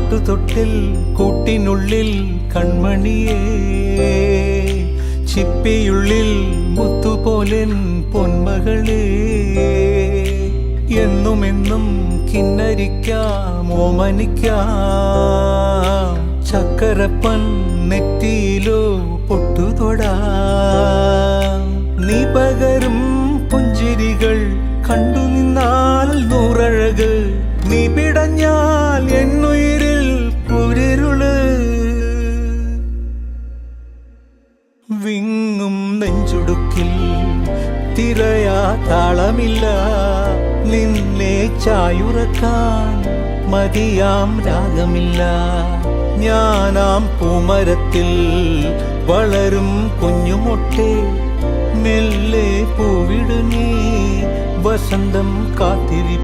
പാട്ടുതൊട്ടിൽ കൂട്ടിനുള്ളിൽ കൺമണിയേ, ചിപ്പിയുള്ളിൽ മുത്തുപോലെൻ പൊന്മകളേ. എന്നുമെന്നും കിന്നരിക്കാം ഓമനിക്കാം, ചക്കരപ്പൻ നെറ്റിയിലോ പൊട്ടുതൊടാം. നീ പകരും പുഞ്ചിരികൾ കണ്ടു നിന്നാൽ നൂറഴക്, നീ പിടഞ്ഞാൽ എന്നുയിരിൽ കുരിരുള്. വിങ്ങും നെഞ്ചുടുക്കിൽ തിരയാ താളമില്ല, നിന്നെ ചായുറക്കാൻ മതിയാം രാഗമില്ല. ഞാനാം പൂമരത്തിൽ വളരും കുഞ്ഞുമൊട്ടെ, മെല്ലെ പൂവിടു നീ വസന്തം കാത്തിരി.